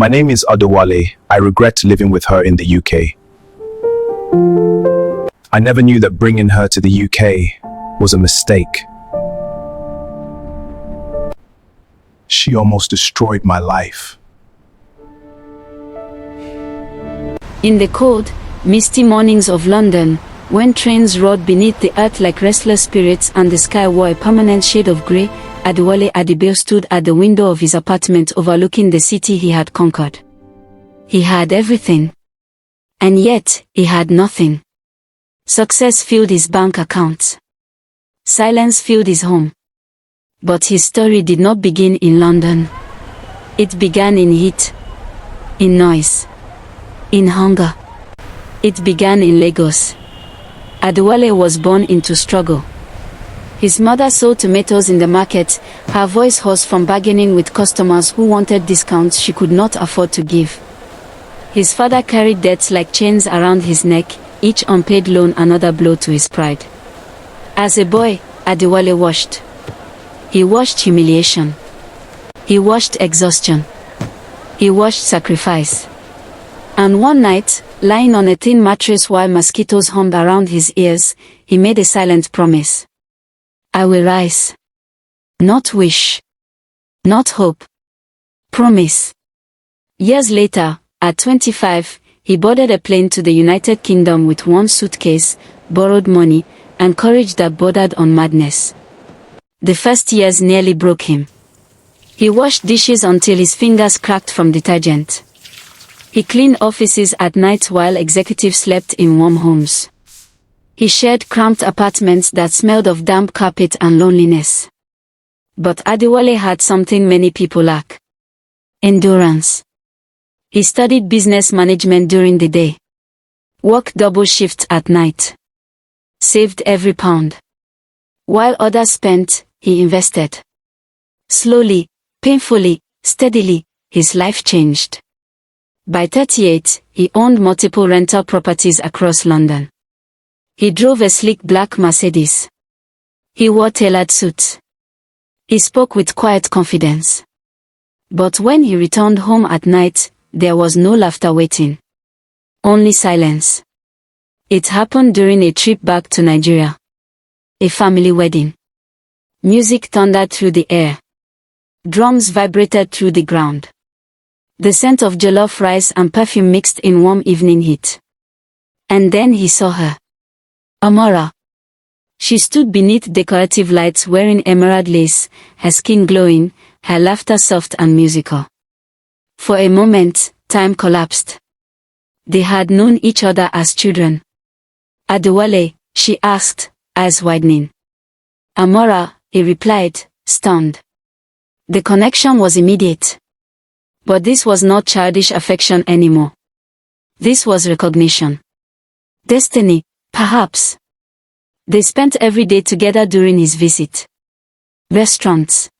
My name is Adewale. I regret living with her in the UK. I never knew that bringing her to the UK was a mistake. She almost destroyed my life. In the cold, misty mornings of London, when trains roared beneath the earth like restless spirits and the sky wore a permanent shade of grey, Adewale Adebayo stood at the window of his apartment overlooking the city he had conquered. He had everything. And yet, he had nothing. Success filled his bank accounts. Silence filled his home. But his story did not begin in London. It began in heat, in noise, in hunger. It began in Lagos. Adewale was born into struggle. His mother sold tomatoes in the market, her voice hoarse from bargaining with customers who wanted discounts she could not afford to give. His father carried debts like chains around his neck, each unpaid loan another blow to his pride. As a boy, Adewale watched. He watched humiliation. He watched exhaustion. He watched sacrifice. And one night, lying on a thin mattress while mosquitoes hummed around his ears, he made a silent promise. I will rise. Not wish. Not hope. Promise. Years later, at 25, he boarded a plane to the United Kingdom with one suitcase, borrowed money, and courage that bordered on madness. The first years nearly broke him. He washed dishes until his fingers cracked from detergent. He cleaned offices at night while executives slept in warm homes. He shared cramped apartments that smelled of damp carpet and loneliness. But Adewale had something many people lack: endurance. He studied business management during the day, worked double shifts at night, saved every pound. While others spent, he invested. Slowly, painfully, steadily, his life changed. By 38, he owned multiple rental properties across London. He drove a sleek black Mercedes. He wore tailored suits. He spoke with quiet confidence. But when he returned home at night, there was no laughter waiting. Only silence. It happened during a trip back to Nigeria. A family wedding. Music thundered through the air. Drums vibrated through the ground. The scent of jollof rice and perfume mixed in warm evening heat. And then he saw her. Amora. She stood beneath decorative lights wearing emerald lace, her skin glowing, her laughter soft and musical. For a moment, time collapsed. They had known each other as children. Adewale, she asked, eyes widening. Amora, he replied, stunned. The connection was immediate. But this was not childish affection anymore. This was recognition. Destiny, perhaps. They spent every day together during his visit. Restaurants.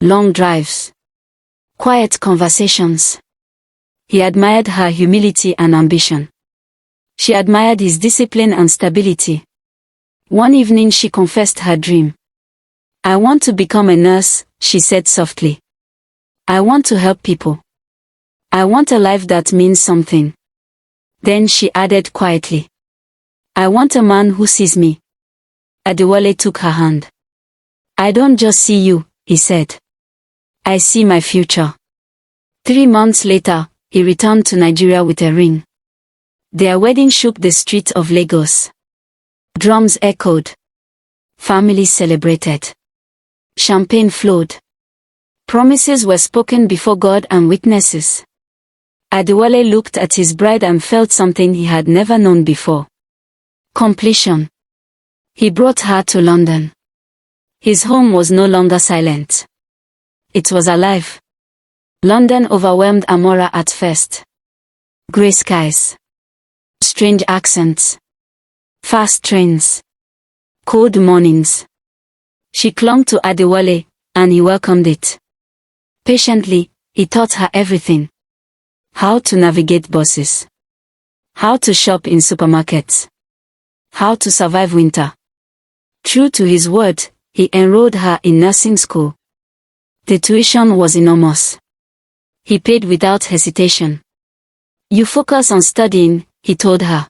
Long drives. Quiet conversations. He admired her humility and ambition. She admired his discipline and stability. One evening she confessed her dream. I want to become a nurse, she said softly. I want to help people. I want a life that means something. Then she added quietly. I want a man who sees me. Adewale took her hand. I don't just see you, he said. I see my future. 3 months later, he returned to Nigeria with a ring. Their wedding shook the streets of Lagos. Drums echoed. Families celebrated. Champagne flowed. Promises were spoken before God and witnesses. Adewale looked at his bride and felt something he had never known before. Completion. He brought her to London. His home was no longer silent. It was alive. London overwhelmed Amora at first. Grey skies. Strange accents. Fast trains. Cold mornings. She clung to Adewale, and he welcomed it. Patiently, he taught her everything. How to navigate buses. How to shop in supermarkets. How to survive winter. True to his word, he enrolled her in nursing school. The tuition was enormous. He paid without hesitation. You focus on studying, he told her.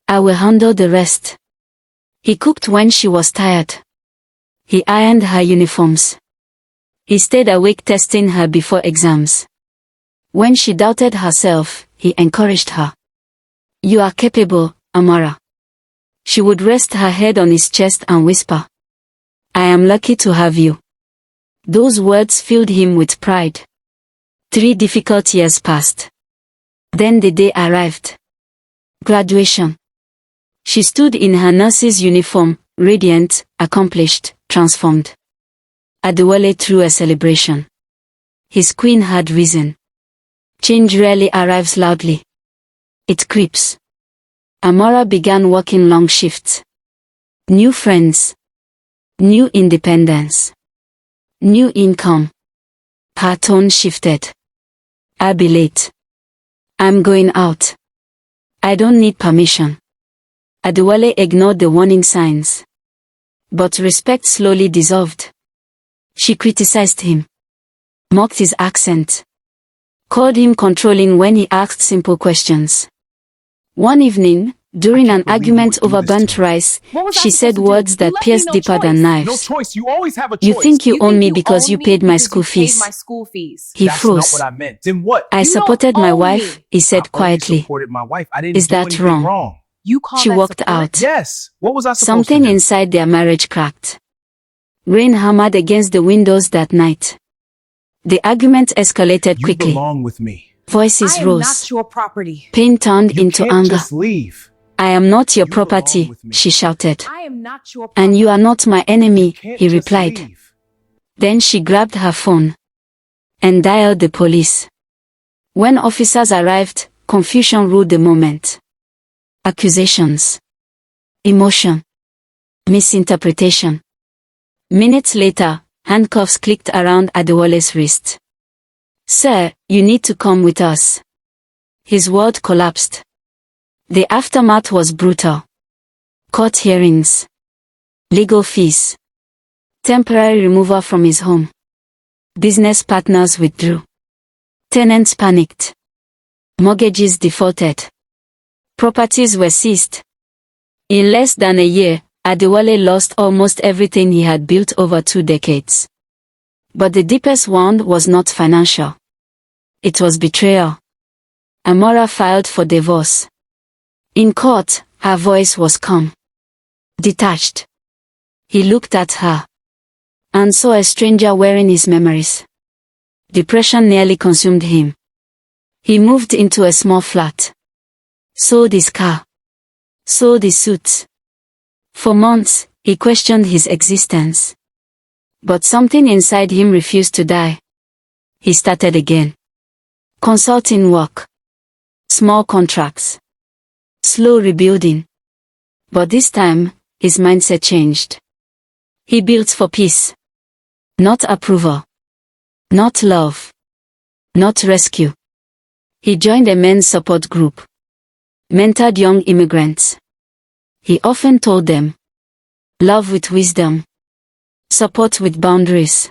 I will handle the rest. He cooked when she was tired. He ironed her uniforms. He stayed awake testing her before exams. When she doubted herself, he encouraged her. You are capable, Amara. She would rest her head on his chest and whisper, I am lucky to have you. Those words filled him with pride. 3 difficult years passed. Then the day arrived. Graduation. She stood in her nurse's uniform, radiant, accomplished, transformed. Adewale threw a celebration. His queen had risen. Change rarely arrives loudly. It creeps. Amara began working long shifts. New friends. New independence. New income. Her tone shifted. I'll be late. I'm going out. I don't need permission. Adewale ignored the warning signs. But respect slowly dissolved. She criticized him. Mocked his accent. Called him controlling when he asked simple questions. One evening, during an argument over burnt rice, she said words that pierced deeper than knives. You think you own me because you paid my school fees. He froze. I supported my wife, he said quietly. Is that wrong? She walked out. Yes. What was I supposed Something to do? inside their marriage cracked. Rain hammered against the windows that night. The argument escalated quickly. You belong with me. Voices I am rose. not your property. Pain turned You into can't anger. just leave. I am not your You belong property, with me. she shouted. I am not your property. And you are not my enemy, You can't he just replied. leave. Then she grabbed her phone and dialed the police. When officers arrived, confusion ruled the moment. Accusations. Emotion. Misinterpretation. Minutes later, handcuffs clicked around Adewale's wrist. Sir, you need to come with us. His world collapsed. The aftermath was brutal. Court hearings. Legal fees. Temporary removal from his home. Business partners withdrew. Tenants panicked. Mortgages defaulted. Properties were seized. In less than a year, Adewale lost almost everything he had built over 2 decades. But the deepest wound was not financial. It was betrayal. Amara filed for divorce. In court, her voice was calm. Detached. He looked at her and saw a stranger wearing his memories. Depression nearly consumed him. He moved into a small flat. Sold his car. Sold his suits. For months, he questioned his existence. But something inside him refused to die. He started again. Consulting work. Small contracts. Slow rebuilding. But this time, his mindset changed. He built for peace. Not approval. Not love. Not rescue. He joined a men's support group. Mentored young immigrants. He often told them, love with wisdom. Support with boundaries.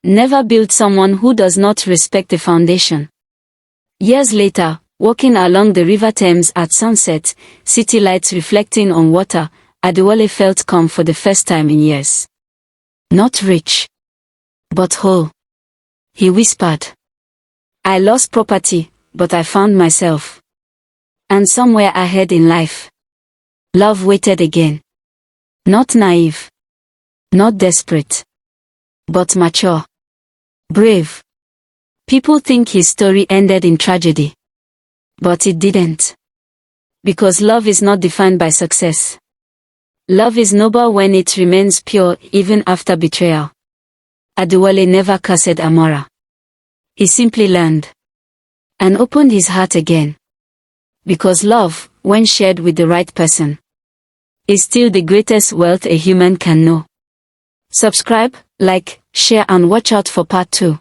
Never build someone who does not respect the foundation. Years later, walking along the River Thames at sunset, city lights reflecting on water, Adewale felt calm for the first time in years. Not rich, but whole. He whispered, I lost property, but I found myself. And somewhere ahead in life, love waited again. Not naive. Not desperate. But mature. Brave. People think his story ended in tragedy. But it didn't. Because love is not defined by success. Love is noble when it remains pure even after betrayal. Adewale never cursed Amara. He simply learned. And opened his heart again. Because love, when shared with the right person, is still the greatest wealth a human can know. Subscribe, like, share and watch out for part 2.